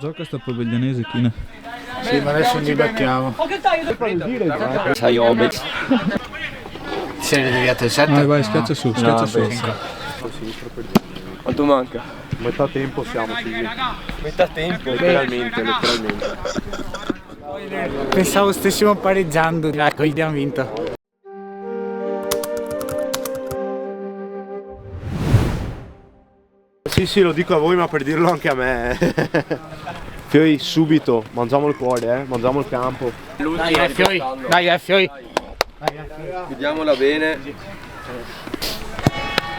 Gioca sta Poveglianese, China. Sì, ma adesso li becchiamo. Sai Obex. Sei deviato il 7? Vai, vai, schiaccia su, schiaccia su. Quanto manca? Metà tempo siamo, sì. Metà tempo. Letteralmente. Pensavo stessimo pareggiando, ecco, abbiamo vinto. Sì, lo dico a voi, ma per dirlo anche a me. Fioi, subito, mangiamo il cuore, mangiamo il campo. Dai, Fioi, dai, Fioi. Chiudiamola bene.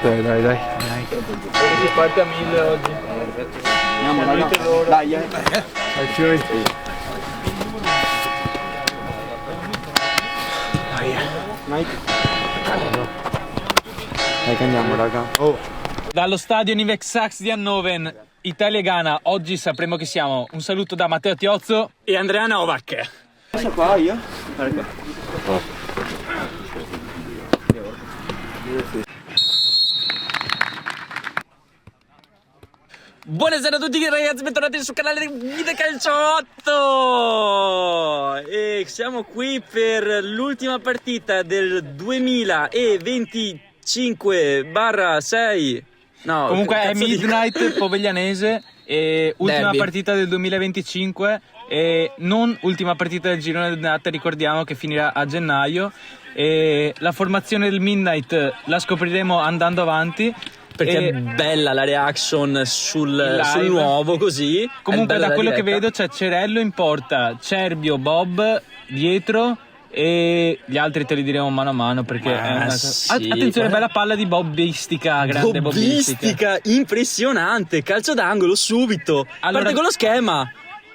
Dai. Si parte a 1000 oggi. Andiamo, dai, Dai, Fioi. Dai che andiamo, raga. Oh. Dallo stadio Nivex Sax di Hannover, Italia e Ghana, oggi sapremo chi siamo. Un saluto da Matteo Tiozzo e Andrea Novak. Cosa qua io? Buonasera a tutti ragazzi, bentornati sul canale di Vite Calciotto. E siamo qui per l'ultima partita del 2025/6. No, comunque è Midnight Poveglianese e ultima Derby. partita del 2025 e non ultima partita del girone d'andata, ricordiamo che finirà a gennaio, e la formazione del Midnight la scopriremo andando avanti Perché e è bella la reaction sul nuovo così. comunque È bella da quello che diretta. vedo c'è Cerello in porta, Cerbio, Bob dietro e gli altri te li diremo mano a mano perché è una... sì, Attenzione, guarda. bella palla di bobbistica, grande bobbistica. Impressionante, calcio d'angolo subito. Allora- Parte con lo schema.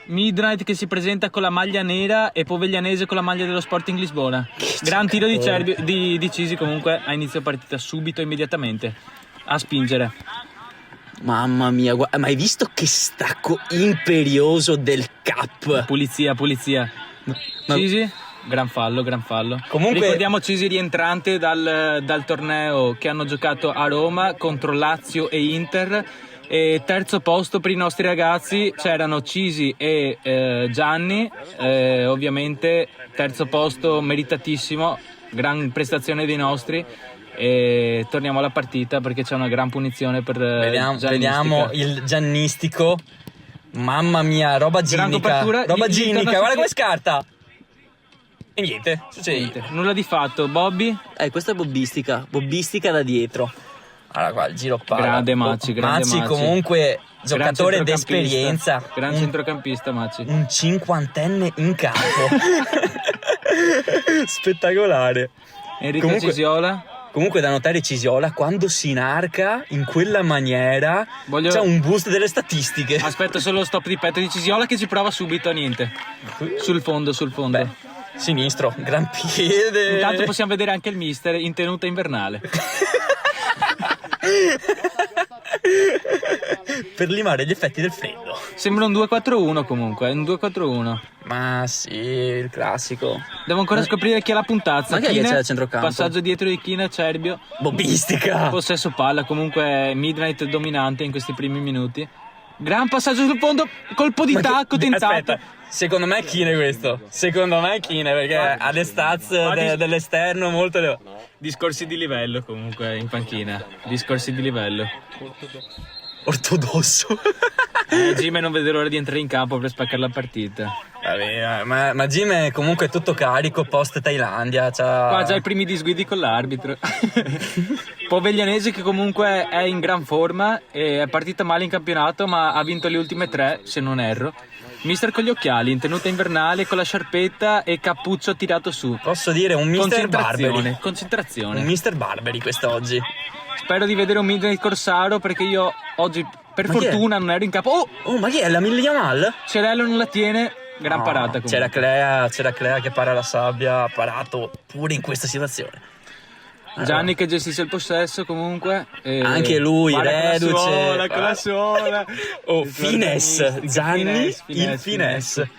Midnight che si presenta con la maglia nera e Poveglianese con la maglia dello Sporting Lisbona. Gran tiro di Cerbio, di Cisi comunque a inizio partita, subito, immediatamente a spingere. Mamma mia, ma hai visto che stacco imperioso del cap? Pulizia. Ma- Cisi, gran fallo. Comunque- ricordiamo Cisi rientrante dal torneo che hanno giocato a Roma contro Lazio e Inter. E terzo posto per i nostri ragazzi c'erano Cisi e Gianni, ovviamente terzo posto meritatissimo, gran prestazione dei nostri. E torniamo alla partita perché c'è una gran punizione per Giannistica. Vediamo il Giannistico. Mamma mia, roba Gran ginica. copertura, Roba gli ginica, torna guarda su- come scarta. E niente, succede Niente, niente. nulla di fatto. Bobby, Questa è bobbistica da dietro. Allora qua il giro palla. Grande Macci, grande Macci Macci. comunque gran giocatore centrocampista, d'esperienza. gran centrocampista Macci. Un cinquantenne in campo. Spettacolare. Enrico Comunque- Cisiola, Comunque da notare Cisiola quando si inarca in quella maniera c'è un boost delle statistiche. aspetta solo lo stop di petto di Cisiola che ci prova subito, niente. Sul fondo. Sinistro, gran piede. Intanto possiamo vedere anche il mister in tenuta invernale. Per limare gli effetti del freddo. Sembra un 2-4-1 comunque, è un 2-4-1. Ma sì, il classico. Devo ancora scoprire chi è la puntazza. Ma chi è che Chine, c'è al centrocampo? passaggio dietro di China, Cerbio. Bobbistica. Possesso palla, comunque Midnight dominante in questi primi minuti. Gran passaggio sul fondo, colpo di tacco tentato. Aspetta, secondo me è Kine questo. Secondo me è Kine perché ha le stats dell'esterno molto... Discorsi di livello comunque in panchina. Discorsi di livello. ortodosso. Jim non vede l'ora di entrare in campo per spaccare la partita. Vabbè, ma Jim è comunque tutto carico post Thailandia. Qua già i primi disguidi con l'arbitro. Poveglianese che comunque è in gran forma e è partita male in campionato ma ha vinto le ultime 3 se non erro. Mister con gli occhiali, in tenuta invernale, con la sciarpetta e cappuccio tirato su. Posso dire un Mister Barberi. Concentrazione. Un Mister Barberi quest'oggi. Spero di vedere un Midnight Corsaro perché io oggi per fortuna non ero in campo. Oh, ma chi è? La Yamal? Cerello non la tiene. Gran parata comunque. C'era Clea che para la sabbia, ha parato pure in questa situazione. Gianni che gestisce il possesso comunque. Anche lui, reduce. Con la suola. Oh, Finesse. Gianni, il Finesse.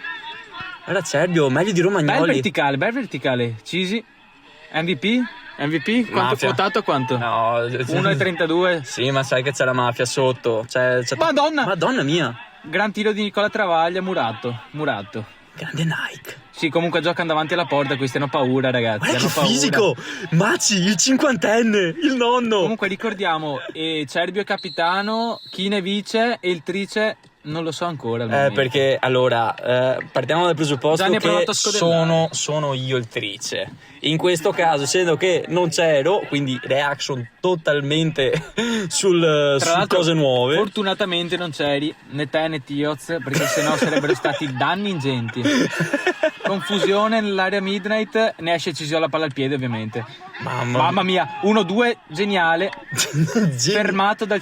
Allora Cerbio, meglio di Romagnoli. Bel verticale. Cisi. MVP? Quanto Mafia. quotato? Quanto? No, 1,32. Sì, ma sai che c'è la mafia sotto. C'è Madonna mia. gran tiro di Nicola Travaglia, Murato. Grande Nike. Sì, comunque giocano davanti alla porta, questi hanno paura, ragazzi. Guarda hanno che paura. fisico! Maci, il cinquantenne, il nonno. Comunque ricordiamo, Cerbio è capitano, Chine vice e il trice non lo so ancora. al momento. Perché allora partiamo dal presupposto Gianni ha che provato a scodellare. sono io il trice. In questo caso, essendo che non c'ero, quindi reaction totalmente sul Tra l'altro, cose nuove. Fortunatamente non c'eri né te né Tioz, perché sennò sarebbero stati danni ingenti. Confusione nell'area midnight, ne esce Cisiola palla al piede, ovviamente. Mamma mia, 1-2 geniale. Fermato dal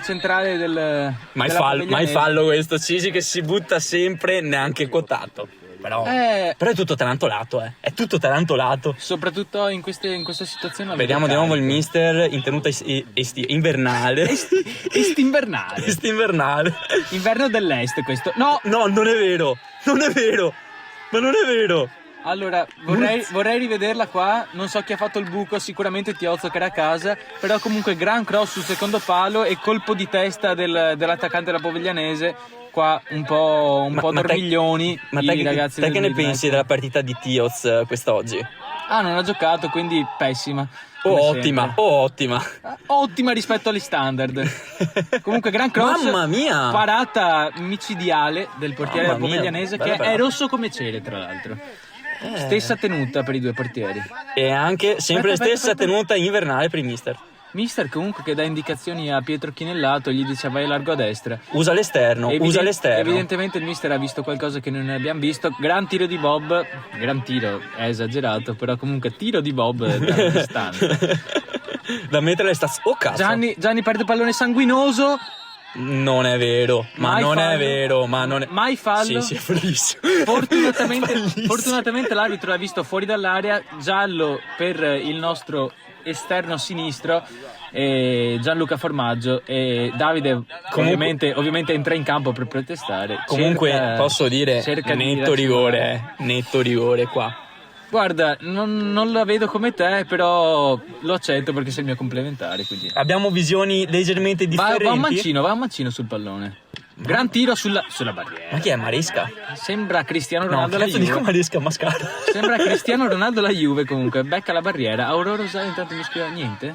centrale del. Mai della Poveglianese. fallo questo, Cisi che si butta sempre, neanche quotato. Però è tutto talentolato, È tutto talentolato. Soprattutto in queste situazioni. Vediamo di nuovo il mister in tenuta invernale. Estinvernale. Estinvernale. Inverno dell'est questo. No! No, non è vero. Non è vero. Ma non è vero. Allora, vorrei rivederla qua. Non so chi ha fatto il buco, sicuramente Tiozzo che era a casa. Però comunque gran cross sul secondo palo e colpo di testa dell'attaccante della Poveglianese. Qua un po' dormiglioni. Ma te ragazzi che del ne Midnight. pensi della partita di Tioz quest'oggi? Non ha giocato, quindi pessima. Ottima. Ottima rispetto agli standard. Comunque gran cross. Mamma mia! Parata micidiale del portiere Mamma della mia, Poveglianese, che bella. è rosso come cielo, tra l'altro. Stessa tenuta per i due portieri. E anche sempre Aspetta. stessa tenuta invernale per il mister. Mister comunque che dà indicazioni a Pietro Chinellato, gli dice vai largo a destra. Usa l'esterno. Evidentemente il mister ha visto qualcosa che non abbiamo visto. Gran tiro di Bob. Gran tiro, è esagerato, però comunque tiro di Bob da distanza. Da mettere le stazze. Oh cazzo. Gianni perde pallone sanguinoso. Non è vero, ma Mai non fallo. è vero, ma non è. Mai fallo. Sì, è bellissimo. Fortunatamente l'arbitro l'ha visto fuori dall'area. Giallo per il nostro esterno sinistro, Gianluca Formaggio, e Davide ovviamente entra in campo per protestare. Comunque posso dire cerca di netto rigore, racimolare. netto rigore qua. Guarda, non la vedo come te, però lo accetto perché sei il mio complementare, quindi. Abbiamo visioni leggermente differenti. Va un mancino sul pallone. Gran tiro sulla barriera. Ma chi è Maresca? Sembra Cristiano No, Ronaldo la cazzo dico Juve. Maresca Mascara. Sembra Cristiano Ronaldo la Juve comunque. Becca la barriera. Aurora Rosale intanto mi scrive niente.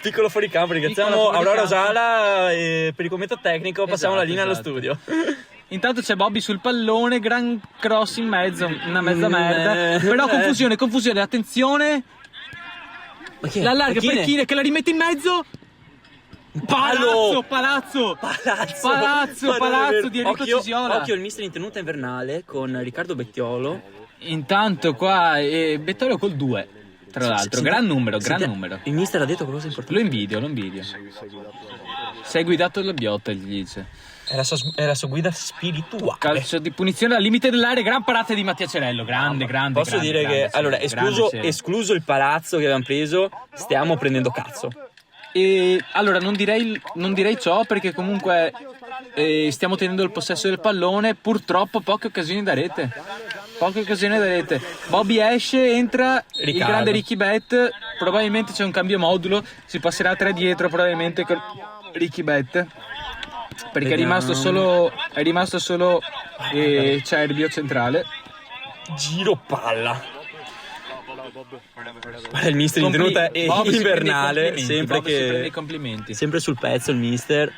Piccolo fuoricampo, ringraziamo Piccolo Aurora fuoricampo. Rosala e per il commento tecnico passiamo la linea allo Esatto. studio. Intanto c'è Bobby sul pallone, gran cross in mezzo, una mezza merda. Però confusione, attenzione. Ma chi è? L'allarga Ma chi per è? Chine che la rimette in mezzo. Palo! Palazzo di Enrico Occhio, Cisiola. occhio il mister in tenuta invernale con Riccardo Bettiolo. Intanto qua Bettorio col 2. Tra l'altro, gran numero. Il mister ha detto qualcosa di importante. Lo invidio. Sei guidato dalla Biotta, gli dice. È la sua guida spirituale. Calcio di punizione al limite dell'area, gran parata di Mattia Cerello, grande. Posso dire che, allora, escluso il palazzo che abbiamo preso, stiamo prendendo cazzo. E allora non direi ciò perché comunque stiamo tenendo il possesso del pallone, purtroppo poche occasioni da rete. Bobby esce, entra il Riccardo. grande Ricky Bet, probabilmente c'è un cambio modulo, si passerà a 3 dietro probabilmente con Ricky Bet. Perché Vediamo. è rimasto solo Cerbio centrale. Giro palla. Guarda il mister in tenuta Bobby si invernale, prende i complimenti. sempre sul pezzo il mister.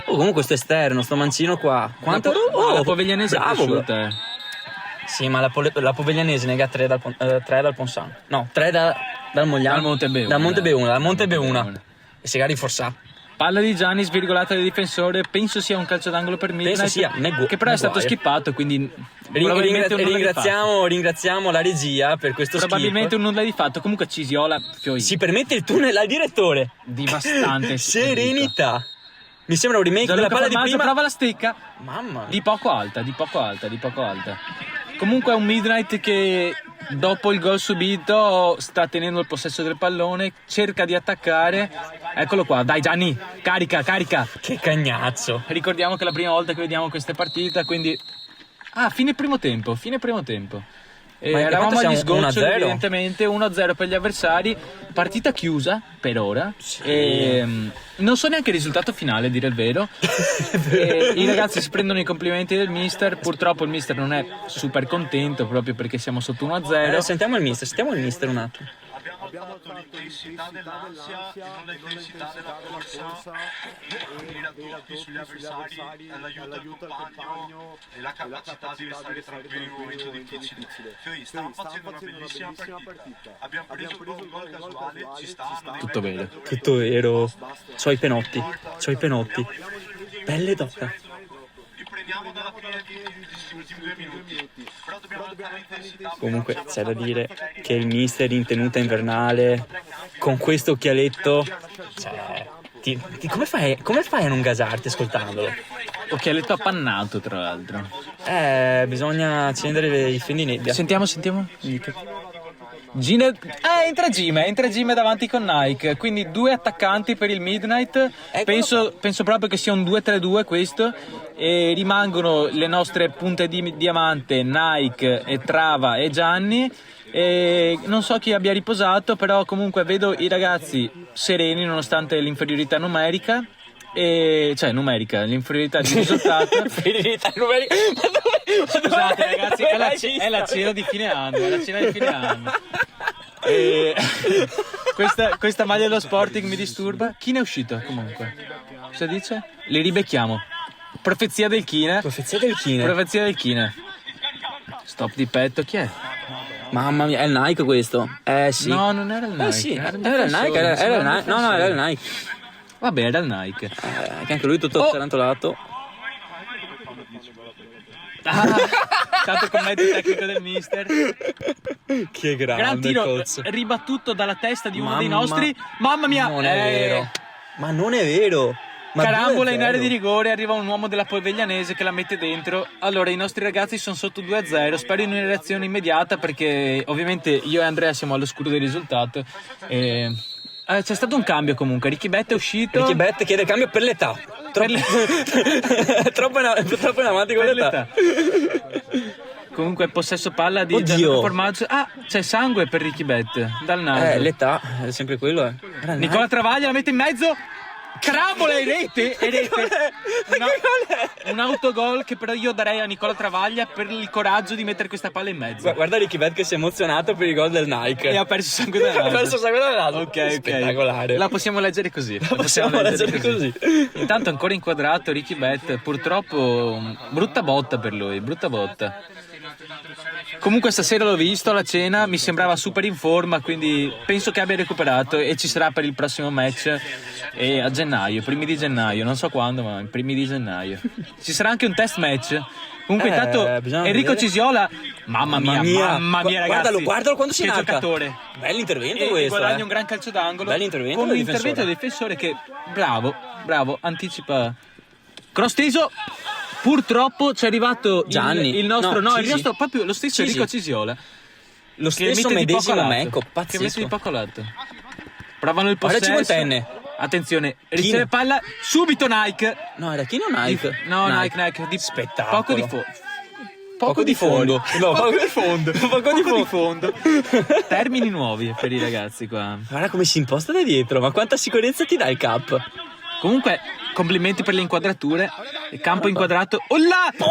Oh, comunque questo esterno, sto mancino qua. Quanto? La Poveglianese è bravo. cresciuta. Sì, ma la Poveglianese nega 3 dal Ponsano. No, 3 dal Mogliano. Dal Monte Beuna. Dal Monte Beuna. E se gari forza. Palla di Gianni svirgolata del difensore, penso sia un calcio d'angolo per Midnight, che però è stato Maguire. skippato, quindi probabilmente un nulla di fatto. Ringraziamo la regia per questo Probabilmente skip. un nulla di fatto. Comunque Cisiola Si permette il tunnel al direttore. devastante. Serenità. Mi sembra un remake della palla di prima. Prova la stecca Mamma. di poco alta. Comunque è un Midnight che dopo il gol subito sta tenendo il possesso del pallone, cerca di attaccare. Eccolo qua, dai Gianni, carica. Che cagnazzo. Ricordiamo che è la prima volta che vediamo questa partita, quindi fine primo tempo. Ma eravamo quanto agli siamo? sgoccioli 1-0? evidentemente, 1-0 per gli avversari, partita chiusa per ora. Non so neanche il risultato finale, a dire il vero. I ragazzi si prendono i complimenti del mister, purtroppo il mister non è super contento proprio perché siamo sotto 1-0. Sentiamo il mister un attimo. Abbiamo dato l'intensità dell'ansia, non l'intensità della corsa, i raddoppi sugli avversari, l'aiuto al compagno e la capacità di restare tranquilli in un momento difficile. Stavamo facendo una bellissima partita. Abbiamo preso un gol casuale, ci stavano. Tutto bene. Tutto vero. C'ho i penotti. Pelle d'oca. Riprendiamo dalla fine degli ultimi 2 minuti. Però dobbiamo dare l'intensità. Comunque c'è da dire che il mister in tenuta invernale con questo occhialetto, cioè, come fai a non gasarti ascoltandolo? Occhialetto appannato, tra l'altro. Bisogna accendere i fendi nebbia. Sentiamo. Entra Gime davanti con Nike, quindi 2 attaccanti per il Midnight. Penso proprio che sia un 2-3-2 questo, e rimangono le nostre punte di diamante Nike e Trava e Gianni. E non so chi abbia riposato, però comunque vedo i ragazzi sereni nonostante l'inferiorità numerica. L'inferiorità di risultato. L'inferiorità numerica. Scusate ragazzi, è la cena di fine anno. E questa maglia dello Sporting mi disturba. Chi ne è uscito comunque? Cosa dice? Li ribecchiamo. Profezia del Kine. Stop di petto, chi è? Mamma mia, è il Nike questo? Sì. No, non era il Nike. Sì, era era il Nike. No, era il Nike. Vabbè, era il Nike. Che anche lui tutto tarantolato. Stato commento tecnico del mister. Che grande Gran tiro cozzo. ribattuto dalla testa di uno dei nostri. Mamma mia, Non è vero. Ma non è vero. Ma carambola in 2-0. area di rigore, arriva un uomo della Poveglianese che la mette dentro. Allora i nostri ragazzi sono sotto 2-0. Spero in una reazione immediata perché ovviamente io e Andrea siamo all'oscuro del risultato. C'è stato un cambio comunque. Ricky Bett è uscito. Ricky Bett chiede cambio per l'età. Troppo in avanti con l'età. Comunque possesso palla di Oddio. Formaggio. C'è sangue per Ricky Bett dal naso. L'età è sempre quello. Nicola Travaglia la mette in mezzo. Carambola e rete. Un autogol che però io darei a Nicola Travaglia per il coraggio di mettere questa palla in mezzo. Guarda Ricky Bett che si è emozionato per il gol del Nike. E ha perso sangue dal naso. Ok. Spettacolare. La possiamo leggere così. Possiamo leggere così. Intanto ancora inquadrato Ricky Bett. Purtroppo brutta botta per lui. Comunque stasera l'ho visto alla cena, mi sembrava super in forma, quindi penso che abbia recuperato e ci sarà per il prossimo match a gennaio, primi di gennaio, non so quando, ma primi di gennaio. Ci sarà anche un test match. Comunque intanto Enrico Cisiola, mamma mia ragazzi, guardalo quando si che inarca. giocatore. Bell'intervento E questo. guadagna un gran calcio d'angolo. Bell'intervento con del l'intervento del difensore che bravo, anticipa. Cross teso. Purtroppo ci è arrivato Gianni. il nostro Cici. il nostro proprio lo stesso Cici. Enrico Cisiola. Lo Che stesso mette di poco medesimo lato. Mecco, Che mette di pazzesco. poco lato. Provano il Guarda possesso. il cinquantenne. Attenzione, riceve palla subito Nike. No, era chi non Nike? No, Nike di Spettacolo. poco di fondo. No, Poco di fondo. Poco di fondo. Termini nuovi per i ragazzi qua. Guarda come si imposta da dietro, ma quanta sicurezza ti dà il cap? Comunque, complimenti per le inquadrature. Il campo inquadrato. Oh là! Ma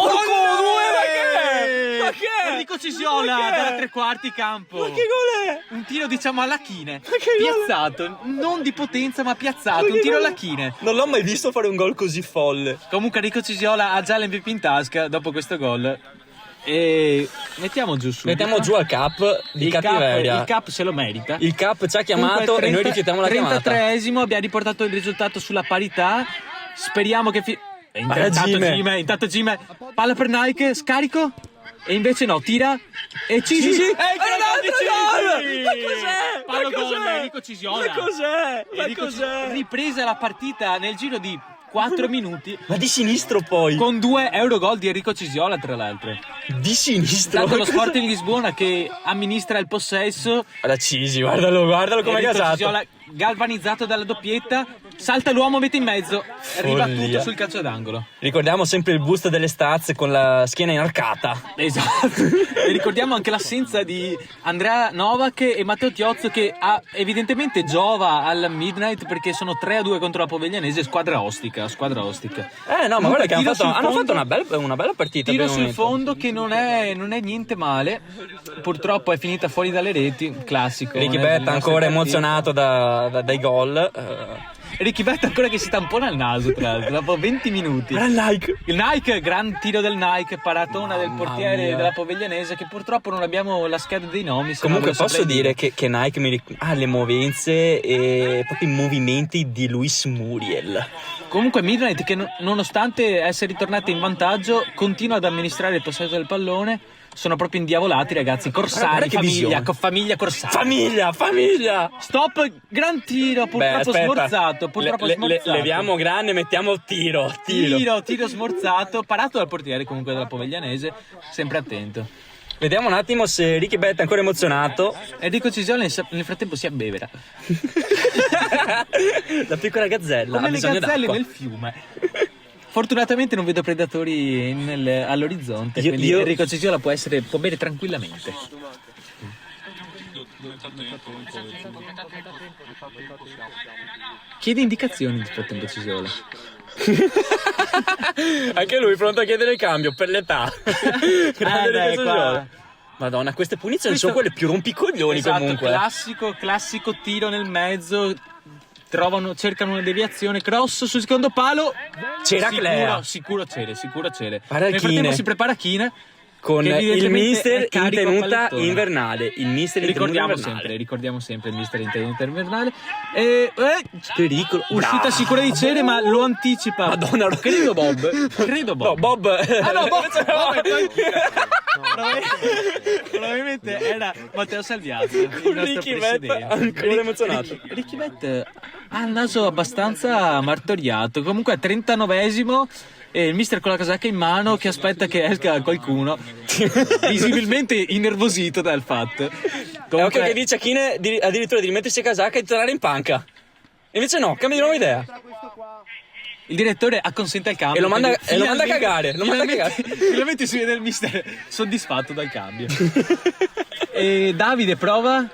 che? Enrico Cisiola dalla 3/4 campo. Ma che gol è? Un tiro diciamo alla chine. Ma che gol? Piazzato, non di potenza ma piazzato. Ma Un che tiro gol? alla chine. Non l'ho mai visto fare un gol così folle. Comunque Enrico Cisiola ha già l'MVP in tasca dopo questo gol. E mettiamo giù subito. Mettiamo giù al cap di il cattiveria. cap se lo merita. Il cap ci ha chiamato Comunque, e noi rifiutiamo la chiamata. 33esimo abbiamo riportato il risultato sulla parità. Speriamo che intanto Gime, palla per Nike, scarico e invece no, tira e Cisi. Cisi. grande Ma cos'è? Palo Ma gol cos'è? Enrico Cisiola. Ma cos'è? Ma Enrico cos'è? ripresa la partita nel giro di 4 minuti Ma di sinistro poi. con 2 Eurogol di Enrico Cisiola tra l'altro. Di sinistro. Tanto lo Ma Sporting Lisbona che amministra il possesso. Guarda Cisi, guardalo come è Enrico casato. Cisiola galvanizzato dalla doppietta. salta l'uomo, mette in mezzo, arriva Follia. tutto sul calcio d'angolo. Ricordiamo sempre il boost delle Staz con la schiena inarcata. Esatto. E ricordiamo anche l'assenza di Andrea Novak e Matteo Chiozzo, che evidentemente giova al Midnight, perché sono 3-2 contro la Poveglianese, squadra ostica. No, ma guarda che Tiro sul hanno fondo. fatto una bella partita. Tiro per il sul momento. fondo che non è niente male. Purtroppo è finita fuori dalle reti, classico. Ricky delle Betta nostre ancora partite. emozionato dai gol. Ricky Betta ancora che si tampona il naso, tra l'altro, dopo 20 minuti. Il Nike, gran tiro del Nike, paratona del portiere mia. della Poveglianese, che purtroppo non abbiamo la scheda dei nomi. se no Comunque ve lo posso saprei dire che Nike ha le movenze e proprio i movimenti di Luis Muriel. Comunque Midnight, che nonostante essere ritornata in vantaggio, continua ad amministrare il possesso del pallone. Sono proprio indiavolati, ragazzi. Corsari, Guarda che visione. famiglia Corsari. Famiglia! Stop, gran tiro, purtroppo smorzato. Leviamo grande, mettiamo tiro. Tiro smorzato, parato dal portiere comunque della Poveglianese, sempre attento. Vediamo un attimo se Ricky Betta è ancora emozionato. Enrico Cisione nel frattempo si abbevera. La piccola gazzella Come ha le bisogno gazzelle d'acqua. nel fiume. Fortunatamente non vedo predatori all'orizzonte, Io- quindi io- Enrico Cisione può bere tranquillamente. Chiede indicazioni nel frattempo Cisiola. Anche lui pronto a chiedere il cambio per l'età. Grande dai, Ricky qua. Cisione. Madonna, queste punizioni Questo- sono quelle più rompicoglioni Esatto, comunque. classico tiro nel mezzo. Cercano una deviazione, cross sul secondo palo. C'era Clea. Sicuro c'era. Guarda Nel frattempo Kine. si prepara Kine. Con che il evidentemente mister è in carico a tenuta pallettone. invernale. Il mister in tenuta invernale. Ricordiamo sempre il mister in tenuta invernale. E Pericolo. uscita Bravo. sicura di Cere, ma lo anticipa. Madonna, credo Bob. No, Bob. Ah no, Bob. Invece no. Probabilmente era Matteo Salviazzo, il nostro Ricky presidente. Betta ancora emozionato. Ricky Betta ha il naso abbastanza martoriato. Comunque è 39esimo e il mister con la casacca in mano che aspetta che esca qualcuno, visibilmente innervosito dal fatto. È occhio che dice a Kine addirittura di rimettersi a casacca e di tornare in panca. Invece no, cambia di nuova idea. Il direttore acconsente al cambio E lo manda- quindi e lo manda a finalmente- cagare, lo manda a cagare. Finalmente si vede il mister soddisfatto dal cambio. E Davide prova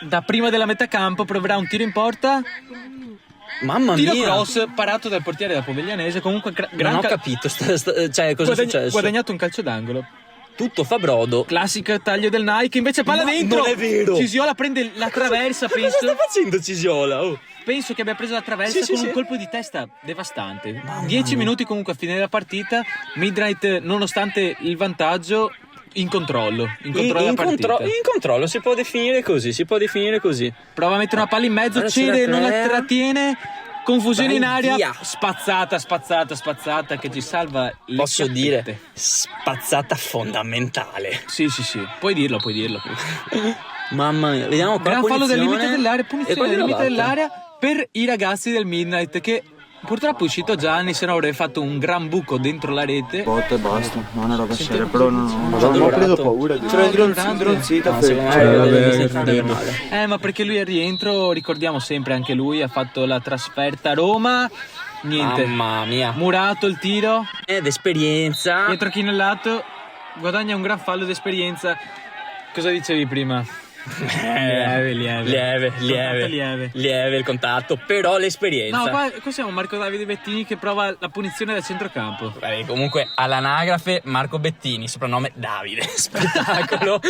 da prima della metà campo, proverà un tiro in porta. Mamma Tiro mia. cross parato dal portiere della Poveglianese. Comunque Non ho capito. Cioè, cosa è successo? guadagnato un calcio d'angolo. Tutto fa brodo. Classico taglio del Nike. Invece palla Ma dentro. non è vero. Cisiola prende la traversa. Cosa sta Penso, facendo Cisiola? Oh. penso che abbia preso la traversa Sì, con sì, un sì. colpo di testa devastante. 10 minuti comunque a fine della partita. Midnight, nonostante il vantaggio, in controllo. In controllo della partita. In controllo, si può definire così. Prova a mettere una palla in mezzo. Allora Cede, c'era non la Clea. trattiene. Confusione Vai in aria. via. Spazzata che ci salva le Posso chiappette. dire spazzata fondamentale. Sì. Puoi dirlo. Mamma mia, vediamo qua. Gran fallo del punizione. limite dell'area. E Punizione poi del gliela limite batte. dell'area per i ragazzi del Midnight, che purtroppo è uscito Gianni, se no avrebbe fatto un gran buco dentro la rete. Botte e basta, non era da seria, però non Madonna, ho preso paura di c'era dronzita No, secondo me vabbè, deve che entrare vederlo. male. Ma perché lui è al rientro, ricordiamo sempre anche lui, ha fatto la trasferta a Roma. Niente. Mamma mia. Murato il tiro, Ed esperienza. dietro Chinellato, guadagna un gran fallo d'esperienza. Cosa dicevi prima? Lieve il contatto, però l'esperienza. No, qua siamo Marco Davide Bettini che prova la punizione da centrocampo. Vabbè, comunque all'anagrafe Marco Bettini, soprannome Davide. Spettacolo.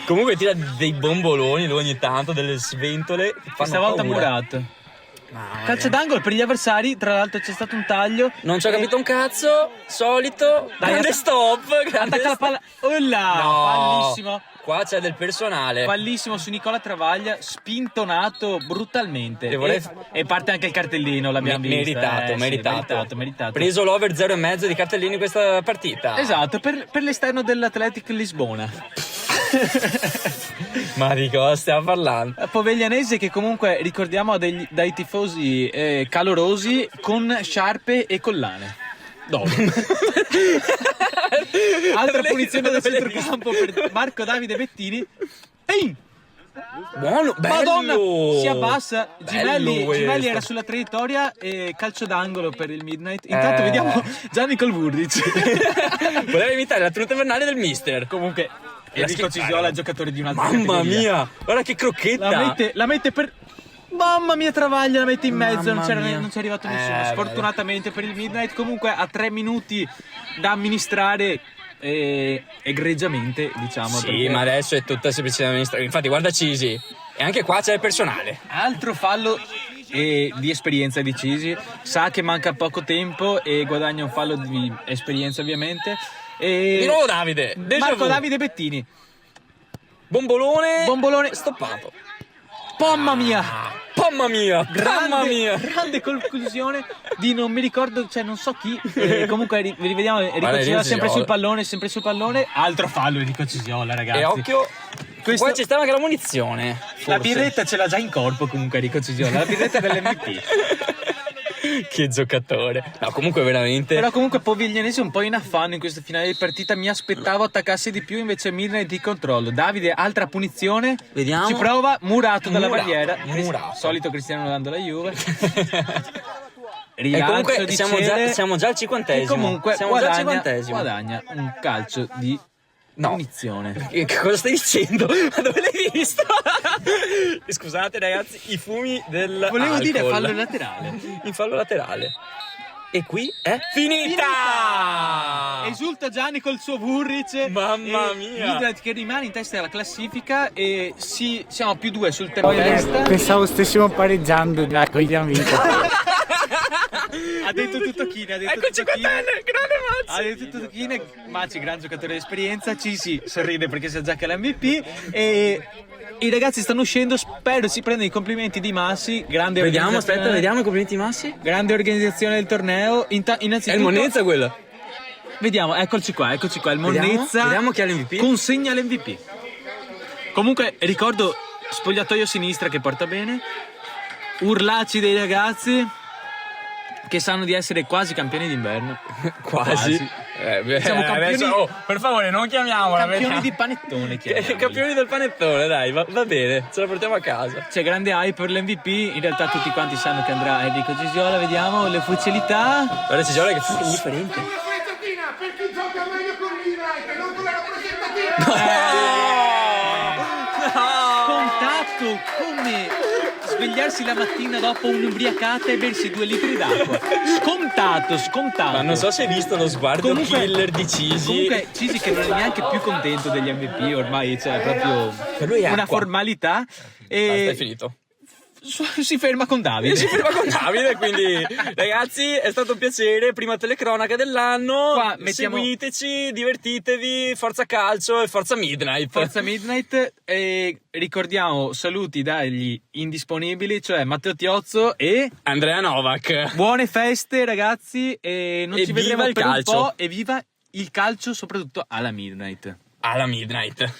Comunque tira dei bomboloni lui ogni tanto, delle sventole che fanno Stavolta paura. murato. Calcio d'angolo per gli avversari, tra l'altro c'è stato un taglio. Non ci ho capito un cazzo, solito. Grande stop. Grande Attacca la palla. Olla! No. Pallissimo. Qua c'è del personale. Pallissimo su Nicola Travaglia, spintonato brutalmente. E vorrei- E parte anche il cartellino, l'abbiamo visto. Meritato. Preso l'over 0,5 di cartellini in questa partita. Esatto, per l'esterno dell'Athletic Lisbona. Ma di cosa stiamo parlando? Poveglianese che comunque ricordiamo ha dai tifosi calorosi con sciarpe e collane. Dove? Altra Dove le- punizione da dove le centrocampo per Marco Davide Bettini. Ehi! Buono, bello. Madonna, si abbassa. Gimelli questo. era sulla traiettoria e calcio d'angolo per il Midnight. Intanto vediamo Gianni Colburdic. Voleva imitare la tenuta invernale del mister. Comunque La Enrico schifata. Cisiola, giocatore di un'altra Mamma categoria. mia, guarda che crocchetta. La mette per... Mamma mia, travaglia, la mette in mezzo, Mamma mia. non c'è arrivato nessuno. Beh. Sfortunatamente per il Midnight, comunque a 3 minuti da amministrare egregiamente, diciamo. Sì, perché ma adesso è tutta semplicemente amministrazione. Infatti, guarda Cisi. E anche qua c'è il personale. altro fallo di esperienza di Cisi, sa che manca poco tempo e guadagna un fallo di esperienza ovviamente. E Di nuovo Davide. Déjà Marco vu. Davide Bettini. Bombolone stoppato. Mamma mia! Mamma mia, mamma mia. Grande conclusione di non mi ricordo, cioè non so chi. Comunque rivediamo Enrico Guarda, Cisiola Enrico sempre sul pallone. Altro fallo Enrico Cisiola, ragazzi. E occhio, Questo- qua ci sta anche la munizione. La forse. birretta ce l'ha già in corpo comunque Enrico Cisiola, la birretta dell'MVP. Che giocatore. No, comunque veramente. Però comunque Poviglianese un po' in affanno in questo finale di partita, mi aspettavo attaccasse di più, invece Midnight di controllo. Davide, altra punizione. Vediamo. Ci prova, murato dalla Murato, barriera. murato. Solito Cristiano Ronaldo alla Juve. E Rilancio comunque di siamo Cele, già al 50esimo. e comunque siamo già al guadagna, 50esimo. guadagna un calcio di No. punizione. Che cosa stai dicendo? Ma dove l'hai visto? Scusate ragazzi, i fumi del Volevo dire alcol. fallo laterale. In fallo laterale. E qui è finita! Esulta Gianni col suo Burric. Mamma E mia. Midnight che rimane in testa alla classifica e siamo più 2 sul terreno. Pensavo stessimo pareggiando, ecco, abbiamo vinto. Ha detto tutto Chine, ha detto Eccoci tutto qua, Chine. grande Mazzi. Ha detto tutto Chine, Maci, gran giocatore di esperienza, Cisi sorride perché sa già che è l'MVP e i ragazzi stanno uscendo, spero si prendano i complimenti di Massi, grande Vediamo, organizzazione- aspetta, vediamo i complimenti massi. grande organizzazione del torneo. Innanzitutto È il Monezza quello. Vediamo, eccoci qua, il Monnezza Vediamo chi ha l'MVP. consegna l'MVP. Comunque ricordo spogliatoio sinistra che porta bene, urlacci dei ragazzi che sanno di essere quasi campioni d'inverno. Quasi. Siamo campioni- adesso, per favore, non chiamiamola. Campioni di panettone, chiamiamoli. Campioni del panettone, dai, va bene, ce la portiamo a casa. C'è grande hype per l'MVP, in realtà tutti quanti sanno che andrà Enrico Gisiola, vediamo le fucilità. Guarda, c'è Gioia che fa indifferente. Per chi gioca meglio con l'United, non con la rappresentativa. Contatto, come svegliarsi la mattina dopo un'ubriacata e bersi 2 litri d'acqua. Scontato. Ma non so se hai visto lo sguardo Comunque- killer di Cisi. Comunque Cisi che non è neanche più contento degli MVP, ormai c'è proprio Per lui è una acqua. formalità Basta, è e finito. si ferma con Davide. Si ferma con Davide, quindi ragazzi è stato un piacere, prima telecronaca dell'anno. Qua mettiamo- Seguiteci, divertitevi, forza calcio e forza Midnight. Forza Midnight e ricordiamo saluti dagli indisponibili, cioè Matteo Tiozzo e Andrea Novak. buone feste ragazzi e non E ci vedremo viva il per calcio. un po' e viva il calcio soprattutto alla Midnight. Alla Midnight.